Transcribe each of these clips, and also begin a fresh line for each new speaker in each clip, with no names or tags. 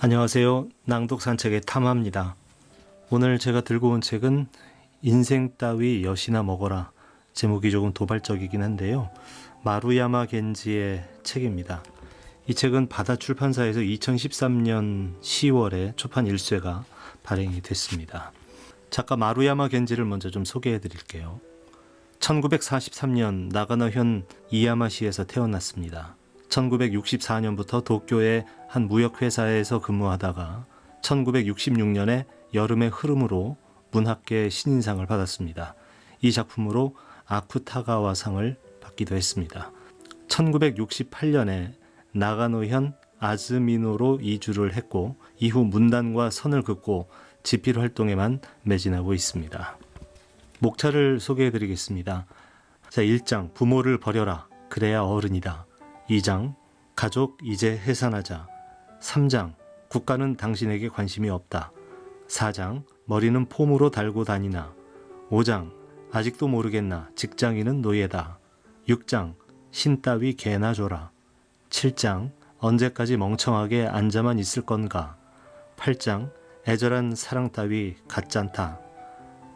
안녕하세요. 낭독 산책의 탐합니다. 오늘 제가 들고 온 책은 인생 따위 엿이나 먹어라. 제목이 조금 도발적이긴 한데요. 마루야마 겐지의 책입니다. 이 책은 바다 출판사에서 2013년 10월에 초판 1쇄가 발행이 됐습니다. 작가 마루야마 겐지를 먼저 좀 소개해 드릴게요. 1943년 나가노현 이야마시에서 태어났습니다. 1964년부터 도쿄의 한 무역회사에서 근무하다가 1966년에 여름의 흐름으로 문학계 신인상을 받았습니다. 이 작품으로 아쿠타가와상을 받기도 했습니다. 1968년에 나가노현 아즈미노로 이주를 했고 이후 문단과 선을 긋고 집필 활동에만 매진하고 있습니다. 목차를 소개해드리겠습니다. 자, 1장 부모를 버려라. 그래야 어른이다. 2장 가족 이제 해산하자. 3장 국가는 당신에게 관심이 없다. 4장 머리는 폼으로 달고 다니나. 5장 아직도 모르겠나. 직장인은 노예다. 6장 신 따위 개나 줘라. 7장 언제까지 멍청하게 앉아만 있을 건가. 8장 애절한 사랑 따위 가짠다.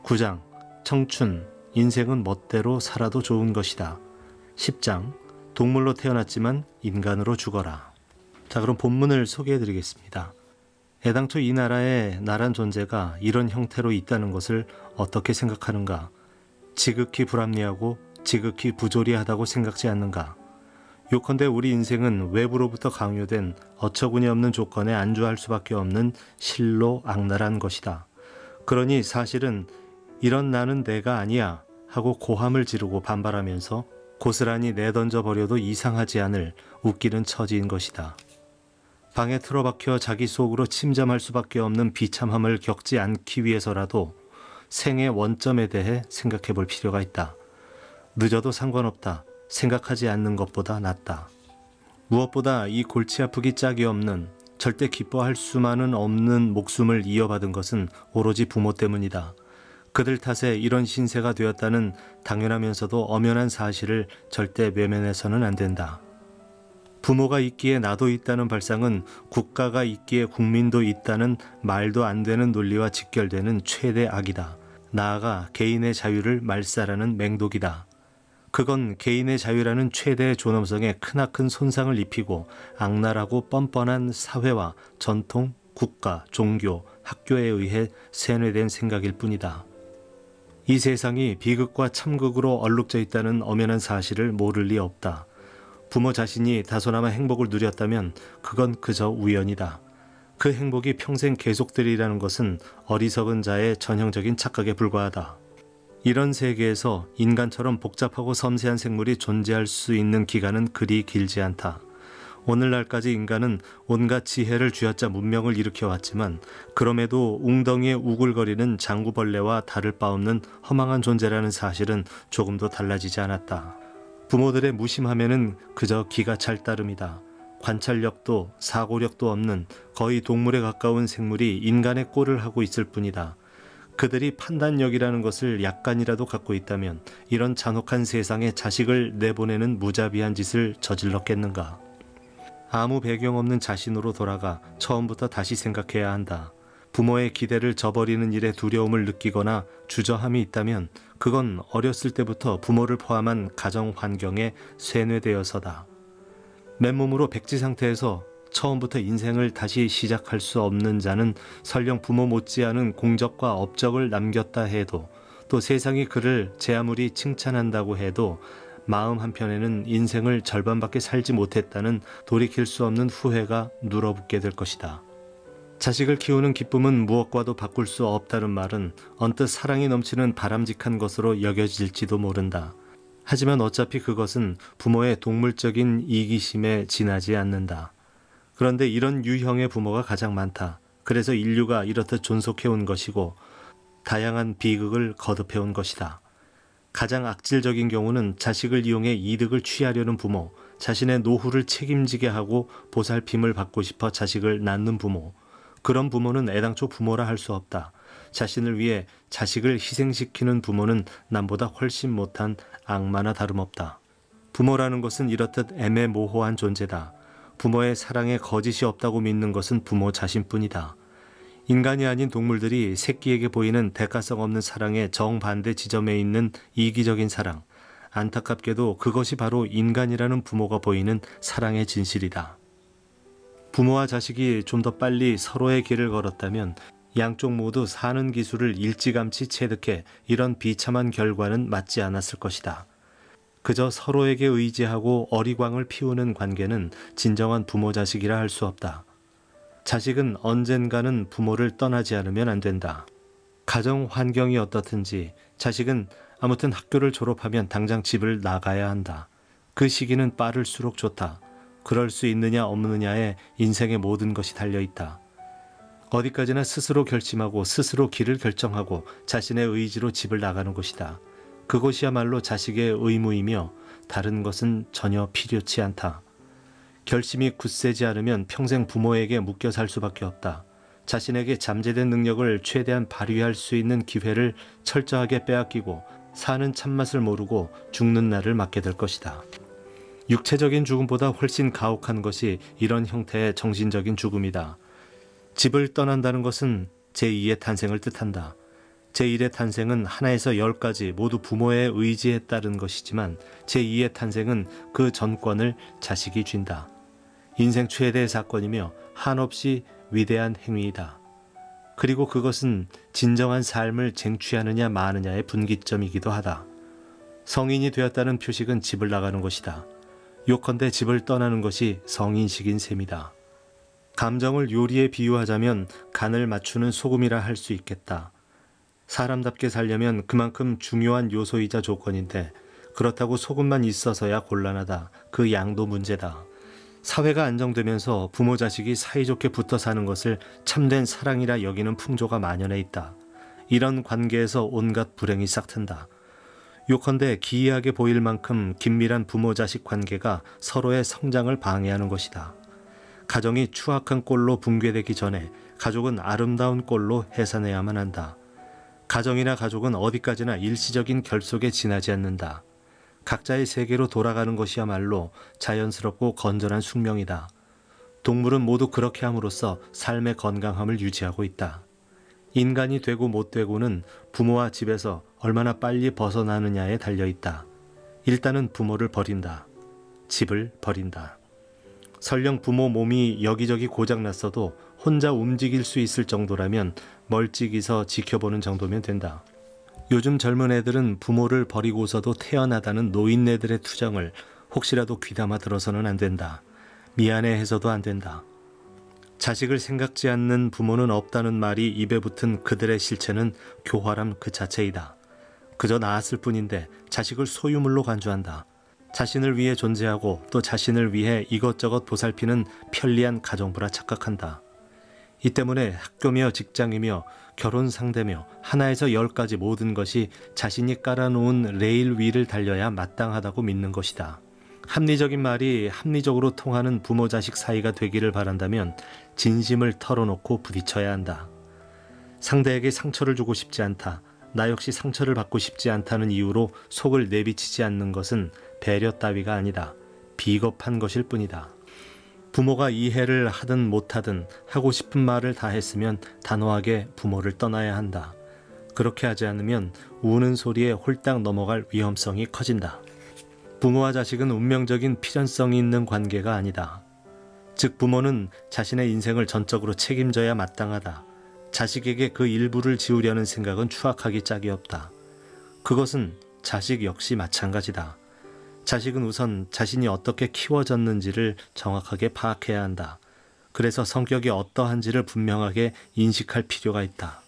9장 청춘, 인생은 멋대로 살아도 좋은 것이다. 10장 동물로 태어났지만 인간으로 죽어라. 자, 그럼 본문을 소개해 드리겠습니다. 애당초 이 나라에 나란 존재가 이런 형태로 있다는 것을 어떻게 생각하는가? 지극히 불합리하고 지극히 부조리하다고 생각지 않는가? 요컨대 우리 인생은 외부로부터 강요된 어처구니 없는 조건에 안주할 수밖에 없는 실로 악랄한 것이다. 그러니 사실은 이런 나는 내가 아니야 하고 고함을 지르고 반발하면서 고스란히 내던져 버려도 이상하지 않을 웃기는 처지인 것이다. 방에 틀어박혀 자기 속으로 침잠할 수밖에 없는 비참함을 겪지 않기 위해서라도 생의 원점에 대해 생각해 볼 필요가 있다. 늦어도 상관없다. 생각하지 않는 것보다 낫다. 무엇보다 이 골치 아프기 짝이 없는 절대 기뻐할 수만은 없는 목숨을 이어받은 것은 오로지 부모 때문이다. 그들 탓에 이런 신세가 되었다는 당연하면서도 엄연한 사실을 절대 외면해서는 안 된다. 부모가 있기에 나도 있다는 발상은 국가가 있기에 국민도 있다는 말도 안 되는 논리와 직결되는 최대 악이다. 나아가 개인의 자유를 말살하는 맹독이다. 그건 개인의 자유라는 최대의 존엄성에 크나큰 손상을 입히고 악랄하고 뻔뻔한 사회와 전통, 국가, 종교, 학교에 의해 세뇌된 생각일 뿐이다. 이 세상이 비극과 참극으로 얼룩져 있다는 엄연한 사실을 모를 리 없다. 부모 자신이 다소나마 행복을 누렸다면 그건 그저 우연이다. 그 행복이 평생 계속되리라는 것은 어리석은 자의 전형적인 착각에 불과하다. 이런 세계에서 인간처럼 복잡하고 섬세한 생물이 존재할 수 있는 기간은 그리 길지 않다. 오늘날까지 인간은 온갖 지혜를 쥐어짜 문명을 일으켜왔지만 그럼에도 웅덩이에 우글거리는 장구벌레와 다를 바 없는 허망한 존재라는 사실은 조금도 달라지지 않았다. 부모들의 무심함에는 그저 기가 찰 따름이다. 관찰력도 사고력도 없는 거의 동물에 가까운 생물이 인간의 꼴을 하고 있을 뿐이다. 그들이 판단력이라는 것을 약간이라도 갖고 있다면 이런 잔혹한 세상에 자식을 내보내는 무자비한 짓을 저질렀겠는가? 아무 배경 없는 자신으로 돌아가 처음부터 다시 생각해야 한다. 부모의 기대를 저버리는 일에 두려움을 느끼거나 주저함이 있다면 그건 어렸을 때부터 부모를 포함한 가정 환경에 쇠뇌되어서다. 맨몸으로 백지 상태에서 처음부터 인생을 다시 시작할 수 없는 자는 설령 부모 못지않은 공적과 업적을 남겼다 해도 또 세상이 그를 제 아무리 칭찬한다고 해도 마음 한편에는 인생을 절반밖에 살지 못했다는 돌이킬 수 없는 후회가 눌어붙게 될 것이다. 자식을 키우는 기쁨은 무엇과도 바꿀 수 없다는 말은 언뜻 사랑이 넘치는 바람직한 것으로 여겨질지도 모른다. 하지만 어차피 그것은 부모의 동물적인 이기심에 지나지 않는다. 그런데 이런 유형의 부모가 가장 많다. 그래서 인류가 이렇듯 존속해온 것이고 다양한 비극을 거듭해온 것이다. 가장 악질적인 경우는 자식을 이용해 이득을 취하려는 부모, 자신의 노후를 책임지게 하고 보살핌을 받고 싶어 자식을 낳는 부모. 그런 부모는 애당초 부모라 할 수 없다. 자신을 위해 자식을 희생시키는 부모는 남보다 훨씬 못한 악마나 다름없다. 부모라는 것은 이렇듯 애매모호한 존재다. 부모의 사랑에 거짓이 없다고 믿는 것은 부모 자신뿐이다. 인간이 아닌 동물들이 새끼에게 보이는 대가성 없는 사랑의 정반대 지점에 있는 이기적인 사랑. 안타깝게도 그것이 바로 인간이라는 부모가 보이는 사랑의 진실이다. 부모와 자식이 좀 더 빨리 서로의 길을 걸었다면 양쪽 모두 사는 기술을 일찌감치 체득해 이런 비참한 결과는 맞지 않았을 것이다. 그저 서로에게 의지하고 어리광을 피우는 관계는 진정한 부모 자식이라 할 수 없다. 자식은 언젠가는 부모를 떠나지 않으면 안 된다. 가정 환경이 어떻든지 자식은 아무튼 학교를 졸업하면 당장 집을 나가야 한다. 그 시기는 빠를수록 좋다. 그럴 수 있느냐 없느냐에 인생의 모든 것이 달려있다. 어디까지나 스스로 결심하고 스스로 길을 결정하고 자신의 의지로 집을 나가는 것이다. 그것이야말로 자식의 의무이며 다른 것은 전혀 필요치 않다. 결심이 굳세지 않으면 평생 부모에게 묶여 살 수밖에 없다. 자신에게 잠재된 능력을 최대한 발휘할 수 있는 기회를 철저하게 빼앗기고 사는 참맛을 모르고 죽는 날을 맞게 될 것이다. 육체적인 죽음보다 훨씬 가혹한 것이 이런 형태의 정신적인 죽음이다. 집을 떠난다는 것은 제2의 탄생을 뜻한다. 제1의 탄생은 하나에서 10까지 모두 부모의 의지에 따른 것이지만 제2의 탄생은 그 전권을 자식이 쥔다. 인생 최대의 사건이며 한없이 위대한 행위이다. 그리고 그것은 진정한 삶을 쟁취하느냐 마느냐의 분기점이기도 하다. 성인이 되었다는 표식은 집을 나가는 것이다. 요컨대 집을 떠나는 것이 성인식인 셈이다. 감정을 요리에 비유하자면 간을 맞추는 소금이라 할 수 있겠다. 사람답게 살려면 그만큼 중요한 요소이자 조건인데 그렇다고 소금만 있어서야 곤란하다. 그 양도 문제다. 사회가 안정되면서 부모 자식이 사이좋게 붙어 사는 것을 참된 사랑이라 여기는 풍조가 만연해 있다. 이런 관계에서 온갖 불행이 싹튼다. 요컨대 기이하게 보일 만큼 긴밀한 부모 자식 관계가 서로의 성장을 방해하는 것이다. 가정이 추악한 꼴로 붕괴되기 전에 가족은 아름다운 꼴로 해산해야만 한다. 가정이나 가족은 어디까지나 일시적인 결속에 지나지 않는다. 각자의 세계로 돌아가는 것이야말로 자연스럽고 건전한 숙명이다. 동물은 모두 그렇게 함으로써 삶의 건강함을 유지하고 있다. 인간이 되고 못 되고는 부모와 집에서 얼마나 빨리 벗어나느냐에 달려있다. 일단은 부모를 버린다. 집을 버린다. 설령 부모 몸이 여기저기 고장났어도 혼자 움직일 수 있을 정도라면 멀찍이서 지켜보는 정도면 된다. 요즘 젊은 애들은 부모를 버리고서도 태어나다는 노인네들의 투정을 혹시라도 귀담아 들어서는 안 된다. 미안해해서도 안 된다. 자식을 생각지 않는 부모는 없다는 말이 입에 붙은 그들의 실체는 교활함 그 자체이다. 그저 낳았을 뿐인데 자식을 소유물로 간주한다. 자신을 위해 존재하고 또 자신을 위해 이것저것 보살피는 편리한 가정부라 착각한다. 이 때문에 학교며 직장이며 결혼 상대며 하나에서 10까지 모든 것이 자신이 깔아놓은 레일 위를 달려야 마땅하다고 믿는 것이다. 합리적인 말이 합리적으로 통하는 부모 자식 사이가 되기를 바란다면 진심을 털어놓고 부딪혀야 한다. 상대에게 상처를 주고 싶지 않다. 나 역시 상처를 받고 싶지 않다는 이유로 속을 내비치지 않는 것은 배려 따위가 아니다. 비겁한 것일 뿐이다. 부모가 이해를 하든 못하든 하고 싶은 말을 다 했으면 단호하게 부모를 떠나야 한다. 그렇게 하지 않으면 우는 소리에 홀딱 넘어갈 위험성이 커진다. 부모와 자식은 운명적인 필연성이 있는 관계가 아니다. 즉 부모는 자신의 인생을 전적으로 책임져야 마땅하다. 자식에게 그 일부를 지우려는 생각은 추악하기 짝이 없다. 그것은 자식 역시 마찬가지다. 자식은 우선 자신이 어떻게 키워졌는지를 정확하게 파악해야 한다. 그래서 성격이 어떠한지를 분명하게 인식할 필요가 있다.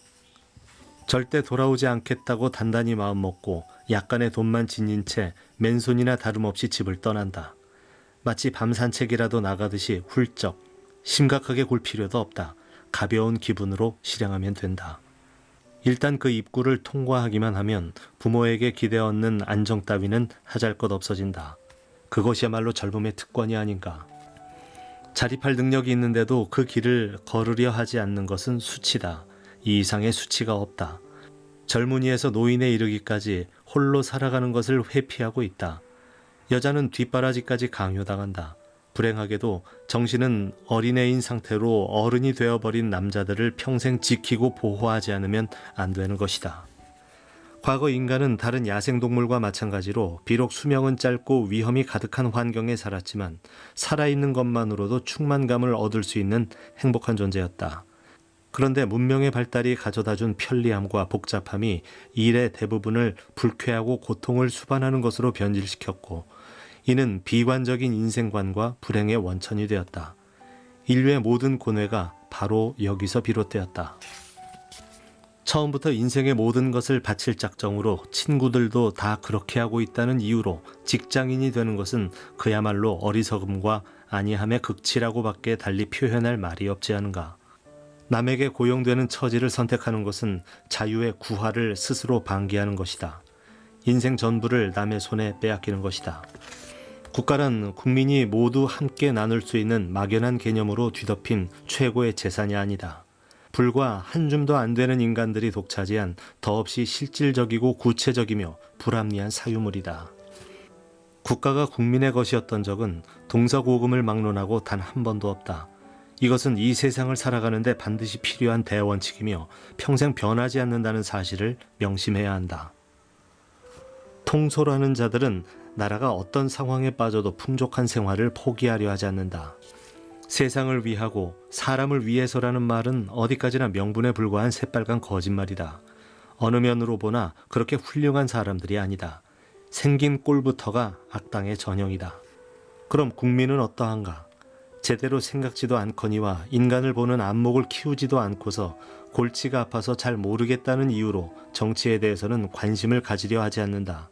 절대 돌아오지 않겠다고 단단히 마음먹고 약간의 돈만 지닌 채 맨손이나 다름없이 집을 떠난다. 마치 밤 산책이라도 나가듯이 훌쩍, 심각하게 굴 필요도 없다. 가벼운 기분으로 실행하면 된다. 일단 그 입구를 통과하기만 하면 부모에게 기대 얻는 안정 따위는 하잘것 없어진다. 그것이야말로 젊음의 특권이 아닌가. 자립할 능력이 있는데도 그 길을 걸으려 하지 않는 것은 수치다. 이 이상의 수치가 없다. 젊은이에서 노인에 이르기까지 홀로 살아가는 것을 회피하고 있다. 여자는 뒷바라지까지 강요당한다. 불행하게도 정신은 어린애인 상태로 어른이 되어버린 남자들을 평생 지키고 보호하지 않으면 안 되는 것이다. 과거 인간은 다른 야생동물과 마찬가지로 비록 수명은 짧고 위험이 가득한 환경에 살았지만 살아있는 것만으로도 충만감을 얻을 수 있는 행복한 존재였다. 그런데 문명의 발달이 가져다준 편리함과 복잡함이 일의 대부분을 불쾌하고 고통을 수반하는 것으로 변질시켰고, 이는 비관적인 인생관과 불행의 원천이 되었다. 인류의 모든 고뇌가 바로 여기서 비롯되었다. 처음부터 인생의 모든 것을 바칠 작정으로 친구들도 다 그렇게 하고 있다는 이유로 직장인이 되는 것은 그야말로 어리석음과 아니함의 극치라고밖에 달리 표현할 말이 없지 않은가. 남에게 고용되는 처지를 선택하는 것은 자유의 구하를 스스로 방기하는 것이다. 인생 전부를 남의 손에 빼앗기는 것이다. 국가란 국민이 모두 함께 나눌 수 있는 막연한 개념으로 뒤덮인 최고의 재산이 아니다. 불과 한 줌도 안 되는 인간들이 독차지한 더없이 실질적이고 구체적이며 불합리한 사유물이다. 국가가 국민의 것이었던 적은 동서고금을 막론하고 단 한 번도 없다. 이것은 이 세상을 살아가는데 반드시 필요한 대원칙이며 평생 변하지 않는다는 사실을 명심해야 한다. 통솔하는 자들은 나라가 어떤 상황에 빠져도 풍족한 생활을 포기하려 하지 않는다. 세상을 위하고 사람을 위해서라는 말은 어디까지나 명분에 불과한 새빨간 거짓말이다. 어느 면으로 보나 그렇게 훌륭한 사람들이 아니다. 생긴 꼴부터가 악당의 전형이다. 그럼 국민은 어떠한가? 제대로 생각지도 않거니와 인간을 보는 안목을 키우지도 않고서 골치가 아파서 잘 모르겠다는 이유로 정치에 대해서는 관심을 가지려 하지 않는다.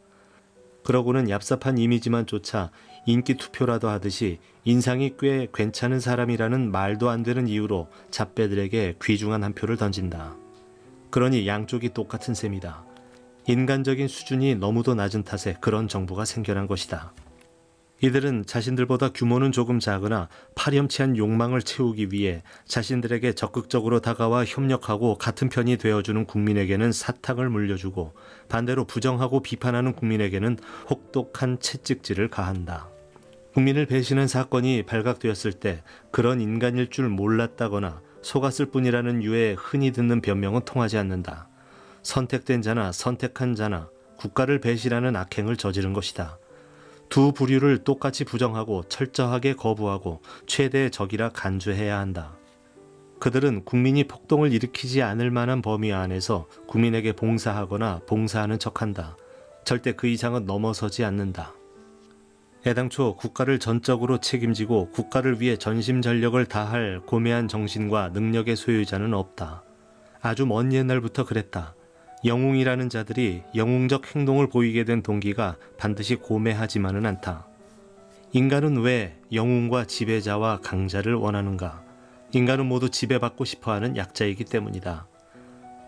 그러고는 얍삽한 이미지만 쫓아 인기 투표라도 하듯이 인상이 꽤 괜찮은 사람이라는 말도 안 되는 이유로 잡배들에게 귀중한 한 표를 던진다. 그러니 양쪽이 똑같은 셈이다. 인간적인 수준이 너무도 낮은 탓에 그런 정부가 생겨난 것이다. 이들은 자신들보다 규모는 조금 작으나 파렴치한 욕망을 채우기 위해 자신들에게 적극적으로 다가와 협력하고 같은 편이 되어주는 국민에게는 사탕을 물려주고, 반대로 부정하고 비판하는 국민에게는 혹독한 채찍질을 가한다. 국민을 배신한 사건이 발각되었을 때 그런 인간일 줄 몰랐다거나 속았을 뿐이라는 유의 흔히 듣는 변명은 통하지 않는다. 선택된 자나 선택한 자나 국가를 배신하는 악행을 저지른 것이다. 두 부류를 똑같이 부정하고 철저하게 거부하고 최대의 적이라 간주해야 한다. 그들은 국민이 폭동을 일으키지 않을 만한 범위 안에서 국민에게 봉사하거나 봉사하는 척한다. 절대 그 이상은 넘어서지 않는다. 애당초 국가를 전적으로 책임지고 국가를 위해 전심전력을 다할 고매한 정신과 능력의 소유자는 없다. 아주 먼 옛날부터 그랬다. 영웅이라는 자들이 영웅적 행동을 보이게 된 동기가 반드시 고매하지만은 않다. 인간은 왜 영웅과 지배자와 강자를 원하는가? 인간은 모두 지배받고 싶어하는 약자이기 때문이다.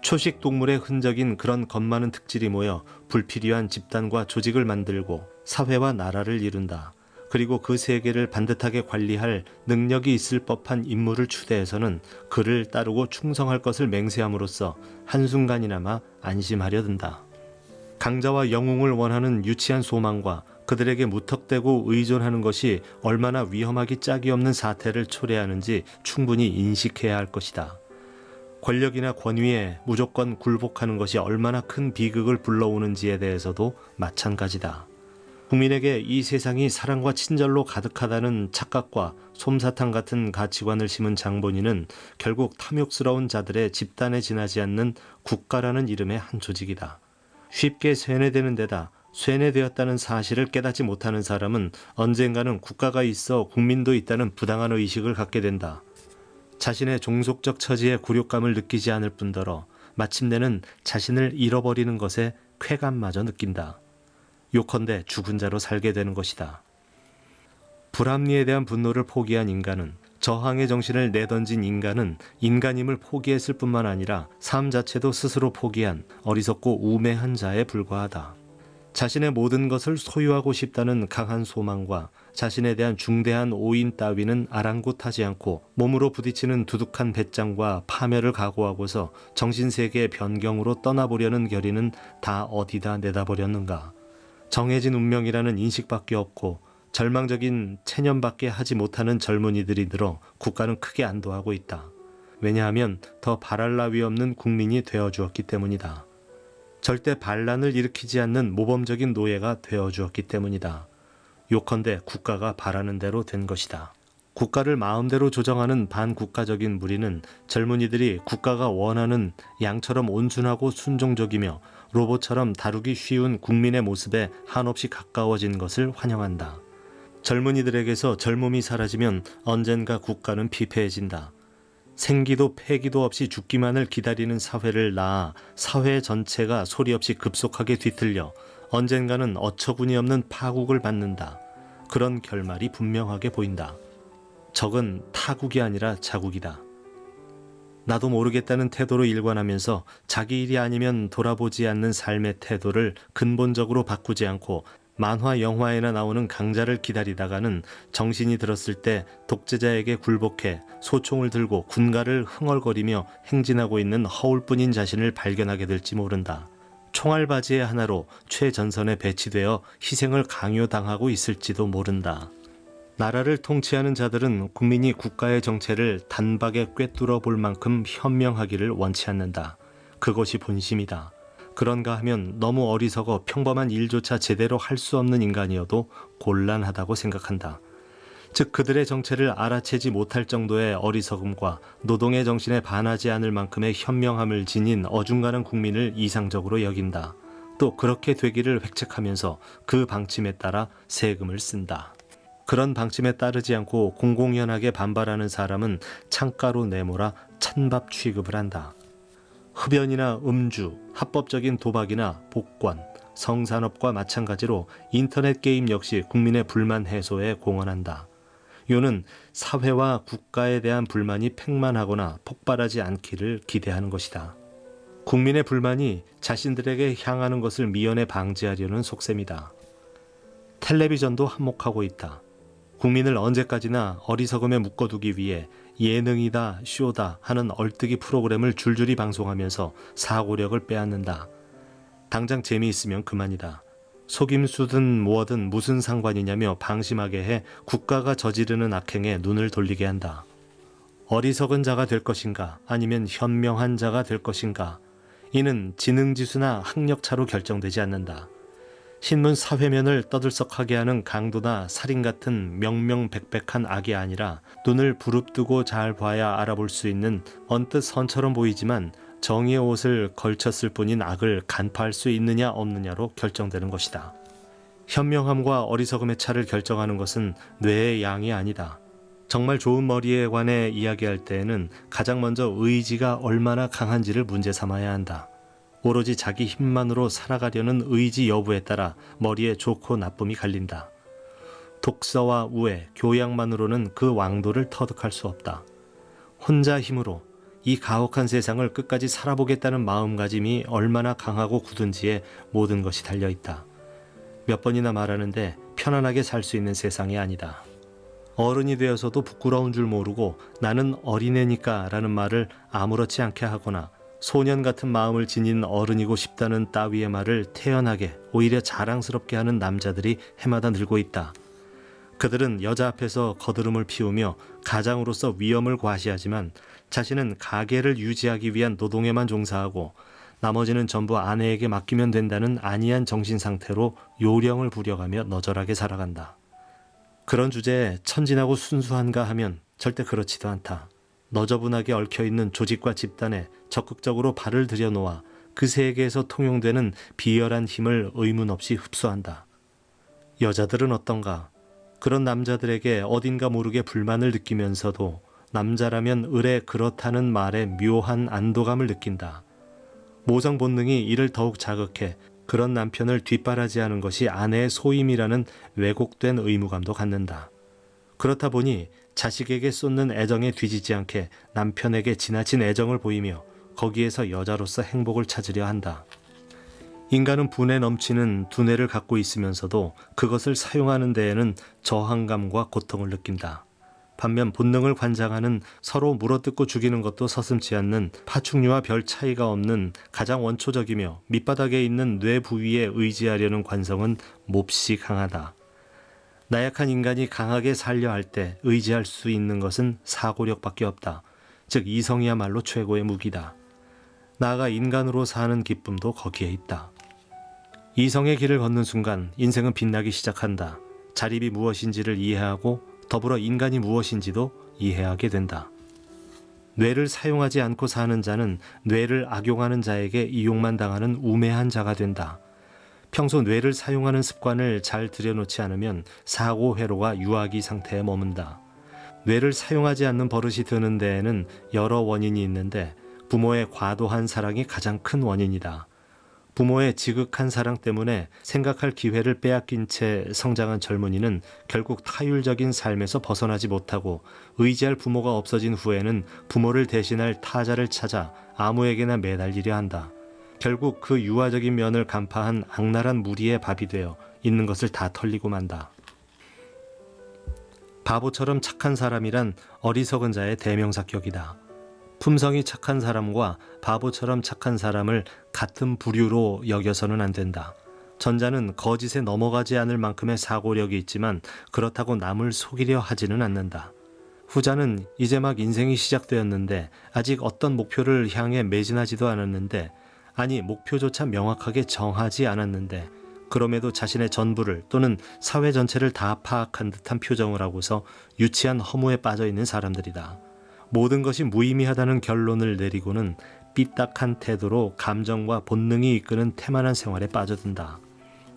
초식 동물의 흔적인 그런 겁 많은 특질이 모여 불필요한 집단과 조직을 만들고 사회와 나라를 이룬다. 그리고 그 세계를 반듯하게 관리할 능력이 있을 법한 인물을 추대해서는 그를 따르고 충성할 것을 맹세함으로써 한순간이나마 안심하려 든다. 강자와 영웅을 원하는 유치한 소망과 그들에게 무턱대고 의존하는 것이 얼마나 위험하기 짝이 없는 사태를 초래하는지 충분히 인식해야 할 것이다. 권력이나 권위에 무조건 굴복하는 것이 얼마나 큰 비극을 불러오는지에 대해서도 마찬가지다. 국민에게 이 세상이 사랑과 친절로 가득하다는 착각과 솜사탕 같은 가치관을 심은 장본인은 결국 탐욕스러운 자들의 집단에 지나지 않는 국가라는 이름의 한 조직이다. 쉽게 쇠뇌되는 데다 쇠뇌되었다는 사실을 깨닫지 못하는 사람은 언젠가는 국가가 있어 국민도 있다는 부당한 의식을 갖게 된다. 자신의 종속적 처지에 굴욕감을 느끼지 않을 뿐더러 마침내는 자신을 잃어버리는 것에 쾌감마저 느낀다. 요컨대 죽은 자로 살게 되는 것이다. 불합리에 대한 분노를 포기한 인간은, 저항의 정신을 내던진 인간은 인간임을 포기했을 뿐만 아니라 삶 자체도 스스로 포기한 어리석고 우매한 자에 불과하다. 자신의 모든 것을 소유하고 싶다는 강한 소망과 자신에 대한 중대한 오인 따위는 아랑곳하지 않고 몸으로 부딪히는 두둑한 배짱과 파멸을 각오하고서 정신세계의 변경으로 떠나보려는 결의는 다 어디다 내다버렸는가. 정해진 운명이라는 인식밖에 없고 절망적인 체념밖에 하지 못하는 젊은이들이 늘어 국가는 크게 안도하고 있다. 왜냐하면 더 바랄 나위 없는 국민이 되어주었기 때문이다. 절대 반란을 일으키지 않는 모범적인 노예가 되어주었기 때문이다. 요컨대 국가가 바라는 대로 된 것이다. 국가를 마음대로 조정하는 반국가적인 무리는 젊은이들이 국가가 원하는 양처럼 온순하고 순종적이며 로봇처럼 다루기 쉬운 국민의 모습에 한없이 가까워진 것을 환영한다. 젊은이들에게서 젊음이 사라지면 언젠가 국가는 피폐해진다. 생기도 패기도 없이 죽기만을 기다리는 사회를 낳아 사회 전체가 소리 없이 급속하게 뒤틀려 언젠가는 어처구니 없는 파국을 맞는다. 그런 결말이 분명하게 보인다. 적은 타국이 아니라 자국이다. 나도 모르겠다는 태도로 일관하면서 자기 일이 아니면 돌아보지 않는 삶의 태도를 근본적으로 바꾸지 않고 만화 영화에나 나오는 강자를 기다리다가는 정신이 들었을 때 독재자에게 굴복해 소총을 들고 군가를 흥얼거리며 행진하고 있는 허울뿐인 자신을 발견하게 될지 모른다. 총알바지의 하나로 최전선에 배치되어 희생을 강요당하고 있을지도 모른다. 나라를 통치하는 자들은 국민이 국가의 정체를 단박에 꿰뚫어 볼 만큼 현명하기를 원치 않는다. 그것이 본심이다. 그런가 하면 너무 어리석어 평범한 일조차 제대로 할 수 없는 인간이어도 곤란하다고 생각한다. 즉 그들의 정체를 알아채지 못할 정도의 어리석음과 노동의 정신에 반하지 않을 만큼의 현명함을 지닌 어중간한 국민을 이상적으로 여긴다. 또 그렇게 되기를 획책하면서 그 방침에 따라 세금을 쓴다. 그런 방침에 따르지 않고 공공연하게 반발하는 사람은 창가로 내몰아 찬밥 취급을 한다. 흡연이나 음주, 합법적인 도박이나 복권, 성산업과 마찬가지로 인터넷 게임 역시 국민의 불만 해소에 공헌한다. 요는 사회와 국가에 대한 불만이 팽만하거나 폭발하지 않기를 기대하는 것이다. 국민의 불만이 자신들에게 향하는 것을 미연에 방지하려는 속셈이다. 텔레비전도 한몫하고 있다. 국민을 언제까지나 어리석음에 묶어두기 위해 예능이다, 쇼다 하는 얼뜨기 프로그램을 줄줄이 방송하면서 사고력을 빼앗는다. 당장 재미있으면 그만이다. 속임수든 뭐든 무슨 상관이냐며 방심하게 해 국가가 저지르는 악행에 눈을 돌리게 한다. 어리석은 자가 될 것인가 아니면 현명한 자가 될 것인가 이는 지능지수나 학력차로 결정되지 않는다. 신문 사회면을 떠들썩하게 하는 강도나 살인 같은 명명백백한 악이 아니라 눈을 부릅뜨고 잘 봐야 알아볼 수 있는 언뜻 선처럼 보이지만 정의의 옷을 걸쳤을 뿐인 악을 간파할 수 있느냐 없느냐로 결정되는 것이다. 현명함과 어리석음의 차를 결정하는 것은 뇌의 양이 아니다. 정말 좋은 머리에 관해 이야기할 때에는 가장 먼저 의지가 얼마나 강한지를 문제 삼아야 한다. 오로지 자기 힘만으로 살아가려는 의지 여부에 따라 머리에 좋고 나쁨이 갈린다. 독서와 우애, 교양만으로는 그 왕도를 터득할 수 없다. 혼자 힘으로 이 가혹한 세상을 끝까지 살아보겠다는 마음가짐이 얼마나 강하고 굳은지에 모든 것이 달려있다. 몇 번이나 말하는데 편안하게 살 수 있는 세상이 아니다. 어른이 되어서도 부끄러운 줄 모르고 나는 어린애니까 라는 말을 아무렇지 않게 하거나 소년 같은 마음을 지닌 어른이고 싶다는 따위의 말을 태연하게 오히려 자랑스럽게 하는 남자들이 해마다 늘고 있다. 그들은 여자 앞에서 거드름을 피우며 가장으로서 위엄을 과시하지만 자신은 가계를 유지하기 위한 노동에만 종사하고 나머지는 전부 아내에게 맡기면 된다는 안이한 정신 상태로 요령을 부려가며 너절하게 살아간다. 그런 주제에 천진하고 순수한가 하면 절대 그렇지도 않다. 너저분하게 얽혀있는 조직과 집단에 적극적으로 발을 들여놓아 그 세계에서 통용되는 비열한 힘을 의문 없이 흡수한다. 여자들은 어떤가? 그런 남자들에게 어딘가 모르게 불만을 느끼면서도 남자라면 을에 그렇다는 말에 묘한 안도감을 느낀다. 모성 본능이 이를 더욱 자극해 그런 남편을 뒷바라지하는 것이 아내의 소임이라는 왜곡된 의무감도 갖는다. 그렇다 보니 자식에게 쏟는 애정에 뒤지지 않게 남편에게 지나친 애정을 보이며 거기에서 여자로서 행복을 찾으려 한다. 인간은 분에 넘치는 두뇌를 갖고 있으면서도 그것을 사용하는 데에는 저항감과 고통을 느낀다. 반면 본능을 관장하는 서로 물어뜯고 죽이는 것도 서슴지 않는 파충류와 별 차이가 없는 가장 원초적이며 밑바닥에 있는 뇌 부위에 의지하려는 관성은 몹시 강하다. 나약한 인간이 강하게 살려 할 때 의지할 수 있는 것은 사고력밖에 없다. 즉 이성이야말로 최고의 무기다. 나아가 인간으로 사는 기쁨도 거기에 있다. 이성의 길을 걷는 순간 인생은 빛나기 시작한다. 자립이 무엇인지를 이해하고 더불어 인간이 무엇인지도 이해하게 된다. 뇌를 사용하지 않고 사는 자는 뇌를 악용하는 자에게 이용만 당하는 우매한 자가 된다. 평소 뇌를 사용하는 습관을 잘 들여놓지 않으면 사고 회로가 유아기 상태에 머문다. 뇌를 사용하지 않는 버릇이 드는 데에는 여러 원인이 있는데 부모의 과도한 사랑이 가장 큰 원인이다. 부모의 지극한 사랑 때문에 생각할 기회를 빼앗긴 채 성장한 젊은이는 결국 타율적인 삶에서 벗어나지 못하고 의지할 부모가 없어진 후에는 부모를 대신할 타자를 찾아 아무에게나 매달리려 한다. 결국 그 유아적인 면을 간파한 악랄한 무리의 밥이 되어 있는 것을 다 털리고 만다. 바보처럼 착한 사람이란 어리석은 자의 대명사격이다. 품성이 착한 사람과 바보처럼 착한 사람을 같은 부류로 여겨서는 안 된다. 전자는 거짓에 넘어가지 않을 만큼의 사고력이 있지만 그렇다고 남을 속이려 하지는 않는다. 후자는 이제 막 인생이 시작되었는데 아직 어떤 목표를 향해 매진하지도 않았는데, 아니 목표조차 명확하게 정하지 않았는데 그럼에도 자신의 전부를 또는 사회 전체를 다 파악한 듯한 표정을 하고서 유치한 허무에 빠져 있는 사람들이다. 모든 것이 무의미하다는 결론을 내리고는 삐딱한 태도로 감정과 본능이 이끄는 태만한 생활에 빠져든다.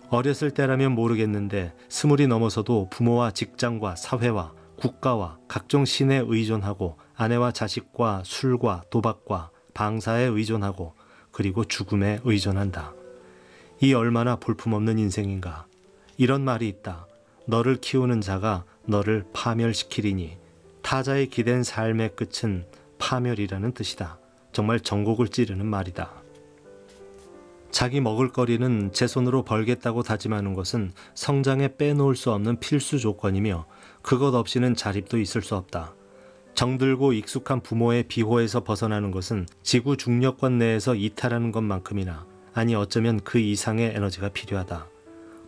어렸을 때라면 모르겠는데 20이 넘어서도 부모와 직장과 사회와 국가와 각종 신에 의존하고 아내와 자식과 술과 도박과 방사에 의존하고 그리고 죽음에 의존한다. 이 얼마나 볼품없는 인생인가. 이런 말이 있다. 너를 키우는 자가 너를 파멸시키리니 타자에 기댄 삶의 끝은 파멸이라는 뜻이다. 정말 전곡을 찌르는 말이다. 자기 먹을거리는 제 손으로 벌겠다고 다짐하는 것은 성장에 빼놓을 수 없는 필수 조건이며 그것 없이는 자립도 있을 수 없다. 정들고 익숙한 부모의 비호에서 벗어나는 것은 지구 중력권 내에서 이탈하는 것만큼이나, 아니 어쩌면 그 이상의 에너지가 필요하다.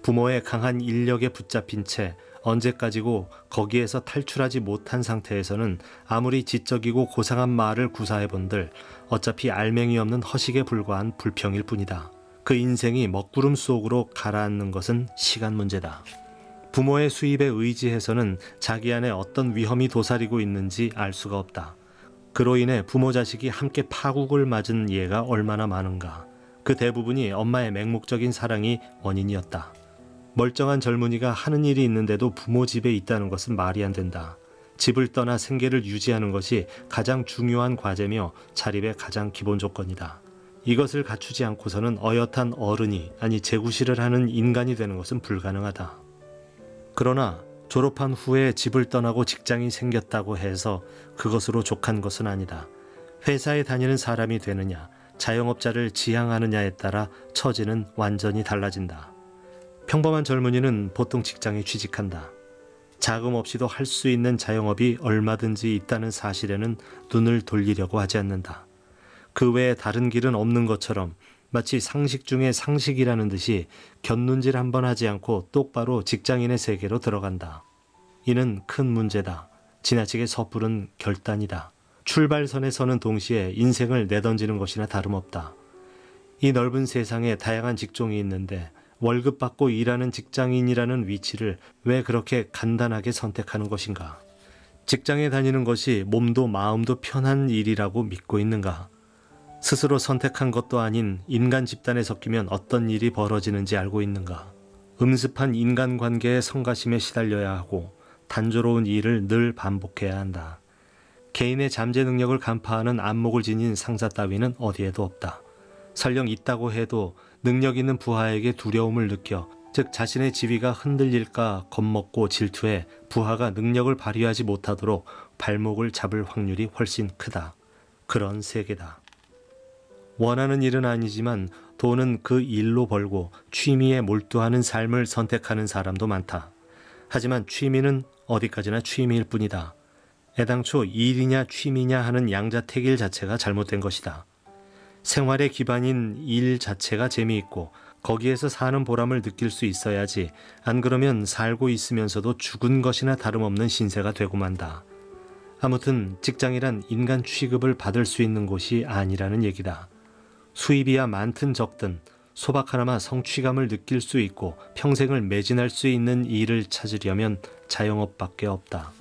부모의 강한 인력에 붙잡힌 채 언제까지고 거기에서 탈출하지 못한 상태에서는 아무리 지적이고 고상한 말을 구사해본들 어차피 알맹이 없는 허식에 불과한 불평일 뿐이다. 그 인생이 먹구름 속으로 가라앉는 것은 시간 문제다. 부모의 수입에 의지해서는 자기 안에 어떤 위험이 도사리고 있는지 알 수가 없다. 그로 인해 부모 자식이 함께 파국을 맞은 예가 얼마나 많은가. 그 대부분이 엄마의 맹목적인 사랑이 원인이었다. 멀쩡한 젊은이가 하는 일이 있는데도 부모 집에 있다는 것은 말이 안 된다. 집을 떠나 생계를 유지하는 것이 가장 중요한 과제며 자립의 가장 기본 조건이다. 이것을 갖추지 않고서는 어엿한 어른이, 아니 재구실을 하는 인간이 되는 것은 불가능하다. 그러나 졸업한 후에 집을 떠나고 직장이 생겼다고 해서 그것으로 족한 것은 아니다. 회사에 다니는 사람이 되느냐, 자영업자를 지향하느냐에 따라 처지는 완전히 달라진다. 평범한 젊은이는 보통 직장에 취직한다. 자금 없이도 할 수 있는 자영업이 얼마든지 있다는 사실에는 눈을 돌리려고 하지 않는다. 그 외에 다른 길은 없는 것처럼 마치 상식 중에 상식이라는 듯이 곁눈질 한번 하지 않고 똑바로 직장인의 세계로 들어간다. 이는 큰 문제다. 지나치게 섣부른 결단이다. 출발선에 서는 동시에 인생을 내던지는 것이나 다름없다. 이 넓은 세상에 다양한 직종이 있는데 월급 받고 일하는 직장인이라는 위치를 왜 그렇게 간단하게 선택하는 것인가? 직장에 다니는 것이 몸도 마음도 편한 일이라고 믿고 있는가? 스스로 선택한 것도 아닌 인간 집단에 섞이면 어떤 일이 벌어지는지 알고 있는가? 음습한 인간관계의 성가심에 시달려야 하고 단조로운 일을 늘 반복해야 한다. 개인의 잠재 능력을 간파하는 안목을 지닌 상사 따위는 어디에도 없다. 설령 있다고 해도 능력 있는 부하에게 두려움을 느껴, 즉 자신의 지위가 흔들릴까 겁먹고 질투해 부하가 능력을 발휘하지 못하도록 발목을 잡을 확률이 훨씬 크다. 그런 세계다. 원하는 일은 아니지만 돈은 그 일로 벌고 취미에 몰두하는 삶을 선택하는 사람도 많다. 하지만 취미는 어디까지나 취미일 뿐이다. 애당초 일이냐 취미냐 하는 양자택일 자체가 잘못된 것이다. 생활의 기반인 일 자체가 재미있고 거기에서 사는 보람을 느낄 수 있어야지 안 그러면 살고 있으면서도 죽은 것이나 다름없는 신세가 되고 만다. 아무튼 직장이란 인간 취급을 받을 수 있는 곳이 아니라는 얘기다. 수입이야 많든 적든 소박 하나마 성취감을 느낄 수 있고 평생을 매진할 수 있는 일을 찾으려면 자영업밖에 없다.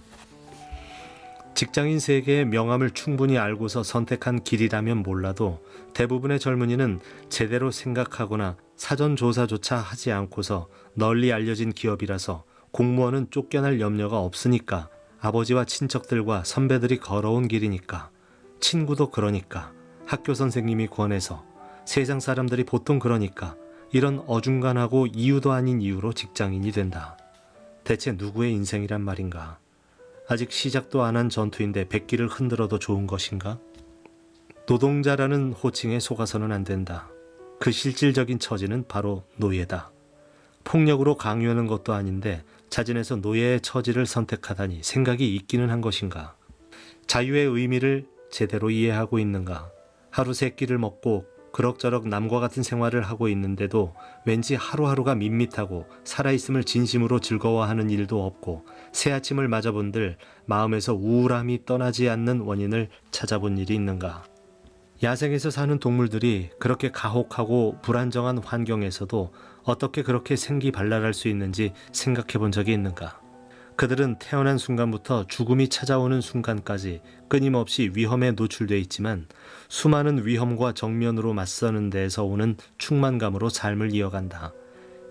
직장인 세계의 명암을 충분히 알고서 선택한 길이라면 몰라도 대부분의 젊은이는 제대로 생각하거나 사전 조사조차 하지 않고서 널리 알려진 기업이라서 공무원은 쫓겨날 염려가 없으니까, 아버지와 친척들과 선배들이 걸어온 길이니까, 친구도 그러니까, 학교 선생님이 권해서, 세상 사람들이 보통 그러니까, 이런 어중간하고 이유도 아닌 이유로 직장인이 된다. 대체 누구의 인생이란 말인가? 아직 시작도 안 한 전투인데 백기를 흔들어도 좋은 것인가? 노동자라는 호칭에 속아서는 안 된다. 그 실질적인 처지는 바로 노예다. 폭력으로 강요하는 것도 아닌데 자진해서 노예의 처지를 선택하다니 생각이 있기는 한 것인가? 자유의 의미를 제대로 이해하고 있는가? 하루 세 끼를 먹고 그럭저럭 남과 같은 생활을 하고 있는데도 왠지 하루하루가 밋밋하고 살아있음을 진심으로 즐거워하는 일도 없고, 새아침을 맞아본들 마음에서 우울함이 떠나지 않는 원인을 찾아본 일이 있는가? 야생에서 사는 동물들이 그렇게 가혹하고 불안정한 환경에서도 어떻게 그렇게 생기발랄할 수 있는지 생각해 본 적이 있는가? 그들은 태어난 순간부터 죽음이 찾아오는 순간까지 끊임없이 위험에 노출돼 있지만 수많은 위험과 정면으로 맞서는 데에서 오는 충만감으로 삶을 이어간다.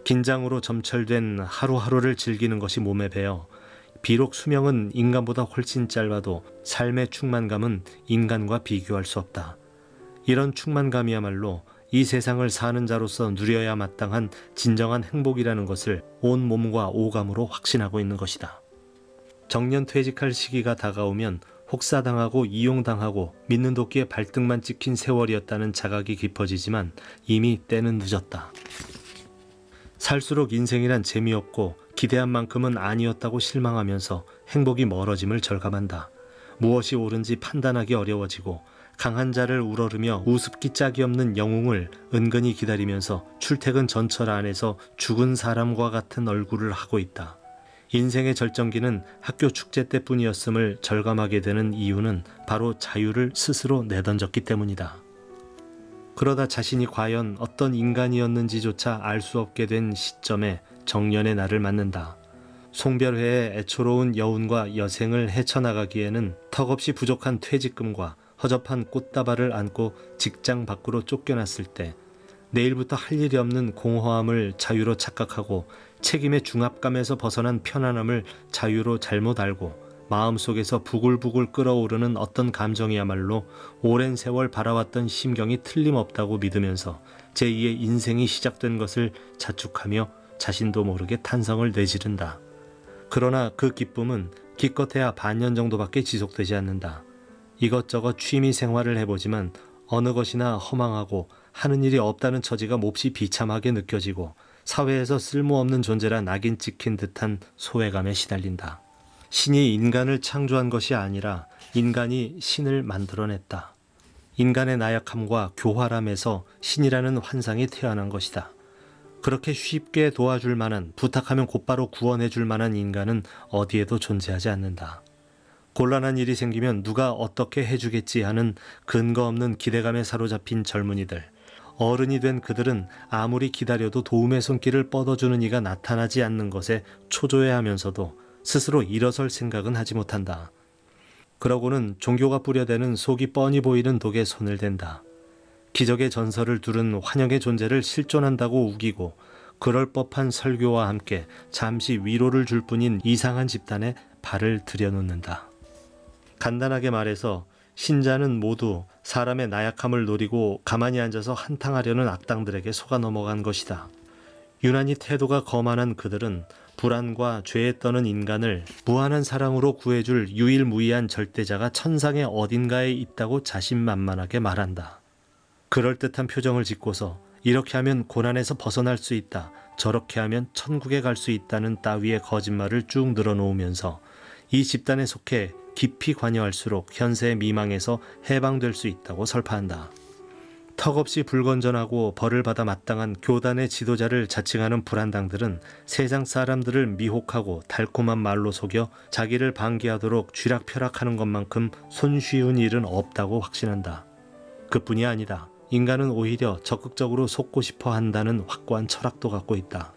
긴장으로 점철된 하루하루를 즐기는 것이 몸에 배어 비록 수명은 인간보다 훨씬 짧아도 삶의 충만감은 인간과 비교할 수 없다. 이런 충만감이야말로 이 세상을 사는 자로서 누려야 마땅한 진정한 행복이라는 것을 온 몸과 오감으로 확신하고 있는 것이다. 정년 퇴직할 시기가 다가오면 혹사당하고 이용당하고 믿는 도끼에 발등만 찍힌 세월이었다는 자각이 깊어지지만 이미 때는 늦었다. 살수록 인생이란 재미없고 기대한 만큼은 아니었다고 실망하면서 행복이 멀어짐을 절감한다. 무엇이 옳은지 판단하기 어려워지고 강한 자를 우러르며 우습기 짝이 없는 영웅을 은근히 기다리면서 출퇴근 전철 안에서 죽은 사람과 같은 얼굴을 하고 있다. 인생의 절정기는 학교 축제 때뿐이었음을 절감하게 되는 이유는 바로 자유를 스스로 내던졌기 때문이다. 그러다 자신이 과연 어떤 인간이었는지조차 알 수 없게 된 시점에 정년의 날을 맞는다. 송별회의 애초로운 여운과 여생을 헤쳐나가기에는 턱없이 부족한 퇴직금과 허접한 꽃다발을 안고 직장 밖으로 쫓겨났을 때 내일부터 할 일이 없는 공허함을 자유로 착각하고 책임의 중압감에서 벗어난 편안함을 자유로 잘못 알고 마음속에서 부글부글 끓어오르는 어떤 감정이야말로 오랜 세월 바라왔던 심경이 틀림없다고 믿으면서 제2의 인생이 시작된 것을 자축하며 자신도 모르게 탄성을 내지른다. 그러나 그 기쁨은 기껏해야 반년 정도밖에 지속되지 않는다. 이것저것 취미 생활을 해보지만 어느 것이나 허망하고 하는 일이 없다는 처지가 몹시 비참하게 느껴지고 사회에서 쓸모없는 존재라 낙인 찍힌 듯한 소외감에 시달린다. 신이 인간을 창조한 것이 아니라 인간이 신을 만들어냈다. 인간의 나약함과 교활함에서 신이라는 환상이 태어난 것이다. 그렇게 쉽게 도와줄 만한, 부탁하면 곧바로 구원해 줄 만한 인간은 어디에도 존재하지 않는다. 곤란한 일이 생기면 누가 어떻게 해주겠지 하는 근거 없는 기대감에 사로잡힌 젊은이들. 어른이 된 그들은 아무리 기다려도 도움의 손길을 뻗어주는 이가 나타나지 않는 것에 초조해하면서도 스스로 일어설 생각은 하지 못한다. 그러고는 종교가 뿌려대는 속이 뻔히 보이는 독에 손을 댄다. 기적의 전설을 두른 환영의 존재를 실존한다고 우기고 그럴 법한 설교와 함께 잠시 위로를 줄 뿐인 이상한 집단에 발을 들여놓는다. 간단하게 말해서 신자는 모두 사람의 나약함을 노리고 가만히 앉아서 한탕하려는 악당들에게 속아 넘어간 것이다. 유난히 태도가 거만한 그들은 불안과 죄에 떠는 인간을 무한한 사랑으로 구해줄 유일무이한 절대자가 천상의 어딘가에 있다고 자신만만하게 말한다. 그럴듯한 표정을 짓고서 이렇게 하면 고난에서 벗어날 수 있다, 저렇게 하면 천국에 갈 수 있다는 따위의 거짓말을 쭉 늘어놓으면서 이 집단에 속해 깊이 관여할수록 현세의 미망에서 해방될 수 있다고 설파한다. 턱없이 불건전하고 벌을 받아 마땅한 교단의 지도자를 자칭하는 불안당들은 세상 사람들을 미혹하고 달콤한 말로 속여 자기를 방기하도록 쥐락펴락하는 것만큼 손쉬운 일은 없다고 확신한다. 그뿐이 아니다. 인간은 오히려 적극적으로 속고 싶어 한다는 확고한 철학도 갖고 있다.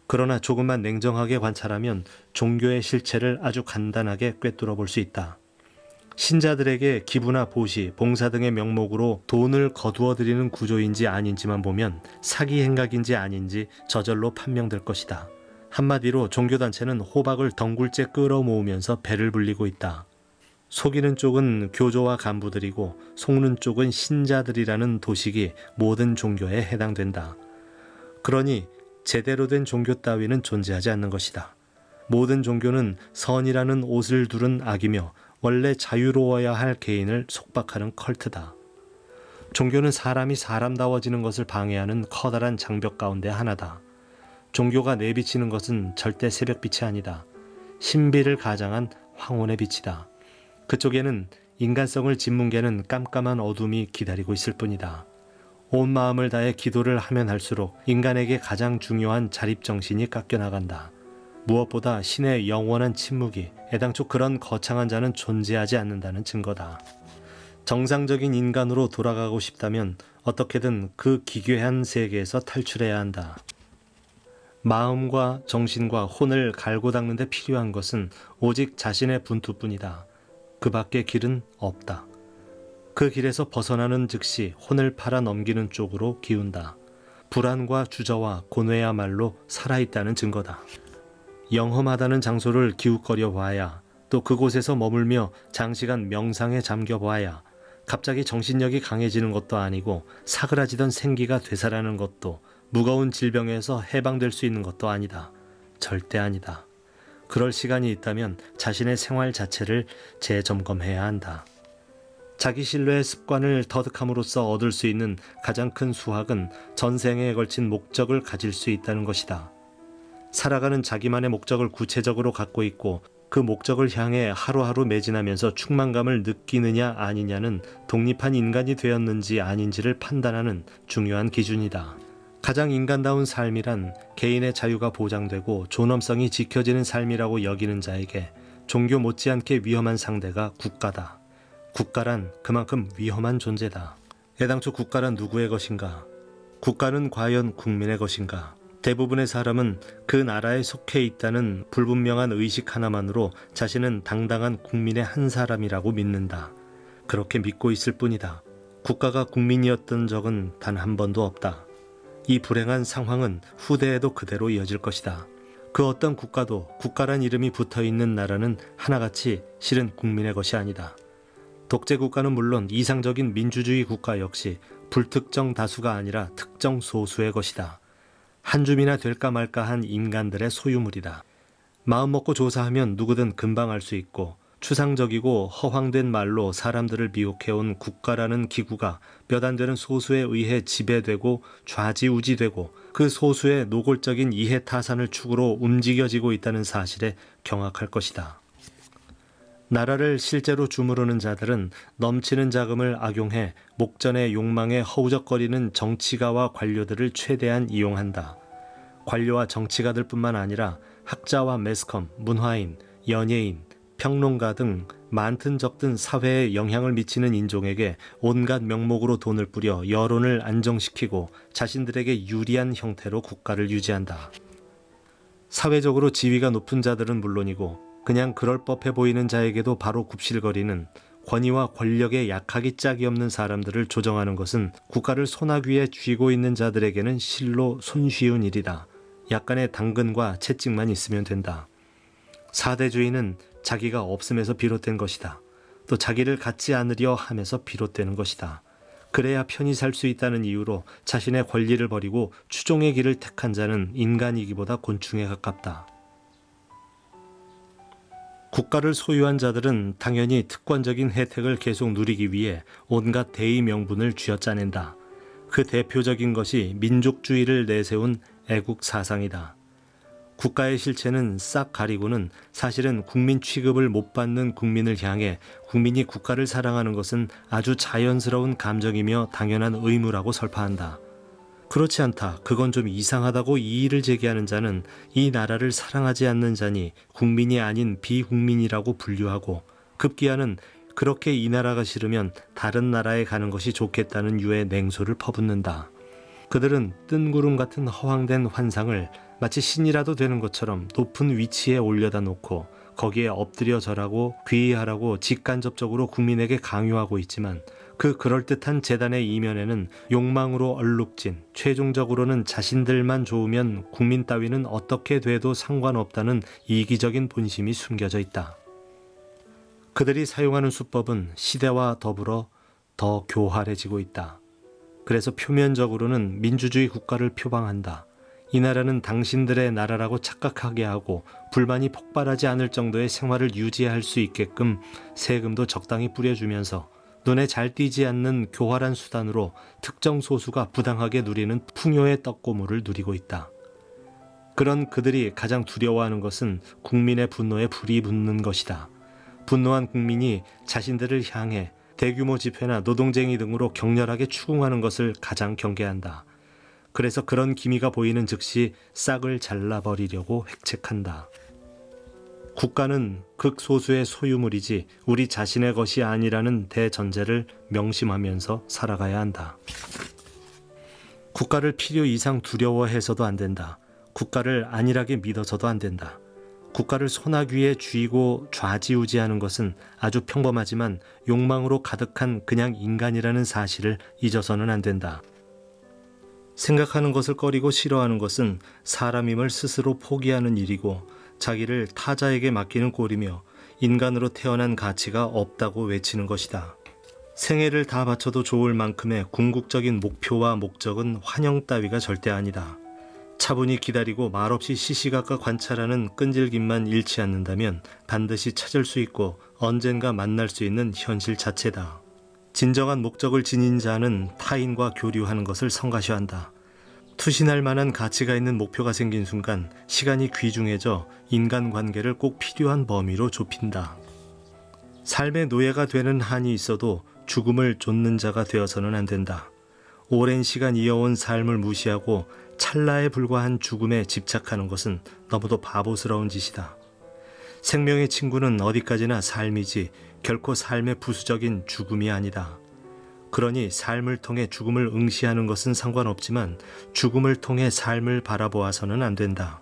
그러나 조금만 냉정하게 관찰하면 종교의 실체를 아주 간단하게 꿰뚫어 볼 수 있다. 신자들에게 기부나 보시, 봉사 등의 명목으로 돈을 거두어 들이는 구조인지 아닌지만 보면 사기 행각인지 아닌지 저절로 판명될 것이다. 한마디로 종교단체는 호박을 덩굴째 끌어모으면서 배를 불리고 있다. 속이는 쪽은 교조와 간부들이고 속는 쪽은 신자들이라는 도식이 모든 종교에 해당된다. 그러니 제대로 된 종교 따위는 존재하지 않는 것이다. 모든 종교는 선이라는 옷을 두른 악이며 원래 자유로워야 할 개인을 속박하는 컬트다. 종교는 사람이 사람다워지는 것을 방해하는 커다란 장벽 가운데 하나다. 종교가 내비치는 것은 절대 새벽빛이 아니다. 신비를 가장한 황혼의 빛이다. 그쪽에는 인간성을 짓뭉개는 깜깜한 어둠이 기다리고 있을 뿐이다. 온 마음을 다해 기도를 하면 할수록 인간에게 가장 중요한 자립정신이 깎여나간다. 무엇보다 신의 영원한 침묵이 애당초 그런 거창한 자는 존재하지 않는다는 증거다. 정상적인 인간으로 돌아가고 싶다면 어떻게든 그 기괴한 세계에서 탈출해야 한다. 마음과 정신과 혼을 갈고 닦는 데 필요한 것은 오직 자신의 분투뿐이다. 그 밖의 길은 없다. 그 길에서 벗어나는 즉시 혼을 팔아 넘기는 쪽으로 기운다. 불안과 주저와 고뇌야말로 살아있다는 증거다. 영험하다는 장소를 기웃거려 봐야, 또 그곳에서 머물며 장시간 명상에 잠겨 봐야 갑자기 정신력이 강해지는 것도 아니고 사그라지던 생기가 되살아나는 것도 무거운 질병에서 해방될 수 있는 것도 아니다. 절대 아니다. 그럴 시간이 있다면 자신의 생활 자체를 재점검해야 한다. 자기 신뢰의 습관을 터득함으로써 얻을 수 있는 가장 큰 수확은 전생에 걸친 목적을 가질 수 있다는 것이다. 살아가는 자기만의 목적을 구체적으로 갖고 있고 그 목적을 향해 하루하루 매진하면서 충만감을 느끼느냐 아니냐는 독립한 인간이 되었는지 아닌지를 판단하는 중요한 기준이다. 가장 인간다운 삶이란 개인의 자유가 보장되고 존엄성이 지켜지는 삶이라고 여기는 자에게 종교 못지않게 위험한 상대가 국가다. 국가란 그만큼 위험한 존재다. 애당초 국가란 누구의 것인가? 국가는 과연 국민의 것인가? 대부분의 사람은 그 나라에 속해 있다는 불분명한 의식 하나만으로 자신은 당당한 국민의 한 사람이라고 믿는다. 그렇게 믿고 있을 뿐이다. 국가가 국민이었던 적은 단 한 번도 없다. 이 불행한 상황은 후대에도 그대로 이어질 것이다. 그 어떤 국가도 국가란 이름이 붙어있는 나라는 하나같이 실은 국민의 것이 아니다. 독재 국가는 물론 이상적인 민주주의 국가 역시 불특정 다수가 아니라 특정 소수의 것이다. 한 줌이나 될까 말까 한 인간들의 소유물이다. 마음먹고 조사하면 누구든 금방 알 수 있고 추상적이고 허황된 말로 사람들을 미혹해온 국가라는 기구가 몇 안 되는 소수에 의해 지배되고 좌지우지되고 그 소수의 노골적인 이해타산을 축으로 움직여지고 있다는 사실에 경악할 것이다. 나라를 실제로 주무르는 자들은 넘치는 자금을 악용해 목전의 욕망에 허우적거리는 정치가와 관료들을 최대한 이용한다. 관료와 정치가들 뿐만 아니라 학자와 매스컴, 문화인, 연예인, 평론가 등 많든 적든 사회에 영향을 미치는 인종에게 온갖 명목으로 돈을 뿌려 여론을 안정시키고 자신들에게 유리한 형태로 국가를 유지한다. 사회적으로 지위가 높은 자들은 물론이고 그냥 그럴 법해 보이는 자에게도 바로 굽실거리는 권위와 권력에 약하기 짝이 없는 사람들을 조정하는 것은 국가를 손아귀 위에 쥐고 있는 자들에게는 실로 손쉬운 일이다. 약간의 당근과 채찍만 있으면 된다. 사대주의는 자기가 없음에서 비롯된 것이다. 또 자기를 갖지 않으려 함에서 비롯되는 것이다. 그래야 편히 살 수 있다는 이유로 자신의 권리를 버리고 추종의 길을 택한 자는 인간이기보다 곤충에 가깝다. 국가를 소유한 자들은 당연히 특권적인 혜택을 계속 누리기 위해 온갖 대의 명분을 쥐어짜낸다. 그 대표적인 것이 민족주의를 내세운 애국 사상이다. 국가의 실체는 싹 가리고는 사실은 국민 취급을 못 받는 국민을 향해 국민이 국가를 사랑하는 것은 아주 자연스러운 감정이며 당연한 의무라고 설파한다. 그렇지 않다. 그건 좀 이상하다고 이의를 제기하는 자는 이 나라를 사랑하지 않는 자니 국민이 아닌 비국민이라고 분류하고, 급기야는 그렇게 이 나라가 싫으면 다른 나라에 가는 것이 좋겠다는 유의 냉소를 퍼붓는다. 그들은 뜬구름 같은 허황된 환상을 마치 신이라도 되는 것처럼 높은 위치에 올려다 놓고 거기에 엎드려 절하고 귀의하라고 직간접적으로 국민에게 강요하고 있지만, 그 그럴듯한 재단의 이면에는 욕망으로 얼룩진, 최종적으로는 자신들만 좋으면 국민 따위는 어떻게 돼도 상관없다는 이기적인 본심이 숨겨져 있다. 그들이 사용하는 수법은 시대와 더불어 더 교활해지고 있다. 그래서 표면적으로는 민주주의 국가를 표방한다. 이 나라는 당신들의 나라라고 착각하게 하고 불만이 폭발하지 않을 정도의 생활을 유지할 수 있게끔 세금도 적당히 뿌려주면서 눈에 잘 띄지 않는 교활한 수단으로 특정 소수가 부당하게 누리는 풍요의 떡고물을 누리고 있다. 그런 그들이 가장 두려워하는 것은 국민의 분노에 불이 붙는 것이다. 분노한 국민이 자신들을 향해 대규모 집회나 노동쟁이 등으로 격렬하게 추궁하는 것을 가장 경계한다. 그래서 그런 기미가 보이는 즉시 싹을 잘라버리려고 획책한다. 국가는 극소수의 소유물이지 우리 자신의 것이 아니라는 대전제를 명심하면서 살아가야 한다. 국가를 필요 이상 두려워해서도 안 된다. 국가를 안일하게 믿어서도 안 된다. 국가를 소나귀에 쥐고 좌지우지하는 것은 아주 평범하지만 욕망으로 가득한 그냥 인간이라는 사실을 잊어서는 안 된다. 생각하는 것을 꺼리고 싫어하는 것은 사람임을 스스로 포기하는 일이고 자기를 타자에게 맡기는 꼴이며 인간으로 태어난 가치가 없다고 외치는 것이다. 생애를 다 바쳐도 좋을 만큼의 궁극적인 목표와 목적은 환영 따위가 절대 아니다. 차분히 기다리고 말없이 시시각각 관찰하는 끈질김만 잃지 않는다면 반드시 찾을 수 있고 언젠가 만날 수 있는 현실 자체다. 진정한 목적을 지닌 자는 타인과 교류하는 것을 성가셔한다. 투신할 만한 가치가 있는 목표가 생긴 순간 시간이 귀중해져 인간관계를 꼭 필요한 범위로 좁힌다. 삶의 노예가 되는 한이 있어도 죽음을 좇는 자가 되어서는 안 된다. 오랜 시간 이어온 삶을 무시하고 찰나에 불과한 죽음에 집착하는 것은 너무도 바보스러운 짓이다. 생명의 친구는 어디까지나 삶이지 결코 삶의 부수적인 죽음이 아니다. 그러니 삶을 통해 죽음을 응시하는 것은 상관없지만 죽음을 통해 삶을 바라보아서는 안 된다.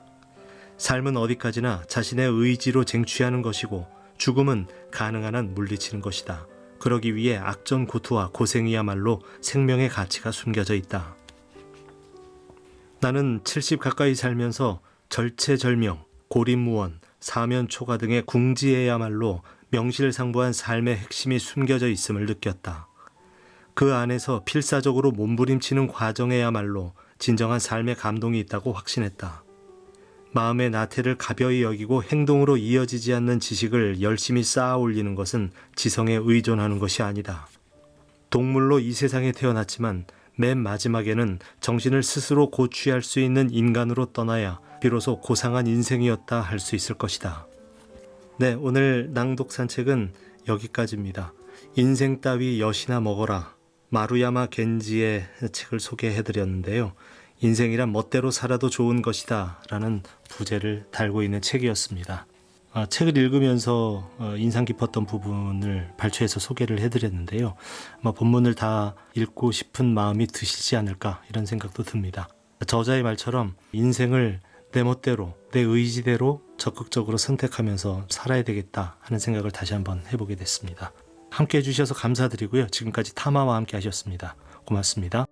삶은 어디까지나 자신의 의지로 쟁취하는 것이고 죽음은 가능한 한 물리치는 것이다. 그러기 위해 악전고투와 고생이야말로 생명의 가치가 숨겨져 있다. 나는 70 가까이 살면서 절체절명, 고립무원, 사면초가 등의 궁지에야말로 명실상부한 삶의 핵심이 숨겨져 있음을 느꼈다. 그 안에서 필사적으로 몸부림치는 과정에야말로 진정한 삶의 감동이 있다고 확신했다. 마음의 나태를 가벼이 여기고 행동으로 이어지지 않는 지식을 열심히 쌓아 올리는 것은 지성에 의존하는 것이 아니다. 동물로 이 세상에 태어났지만 맨 마지막에는 정신을 스스로 고취할 수 있는 인간으로 떠나야 비로소 고상한 인생이었다 할 수 있을 것이다. 네, 오늘 낭독 산책은 여기까지입니다. 인생 따위 엿이나 먹어라. 마루야마 겐지의 책을 소개해드렸는데요. 인생이란 멋대로 살아도 좋은 것이다 라는 부제를 달고 있는 책이었습니다. 책을 읽으면서 인상 깊었던 부분을 발췌해서 소개를 해드렸는데요. 아마 본문을 다 읽고 싶은 마음이 드시지 않을까 이런 생각도 듭니다. 저자의 말처럼 인생을 내 멋대로 내 의지대로 적극적으로 선택하면서 살아야 되겠다 하는 생각을 다시 한번 해보게 됐습니다. 함께 해주셔서 감사드리고요. 지금까지 타마와 함께 하셨습니다. 고맙습니다.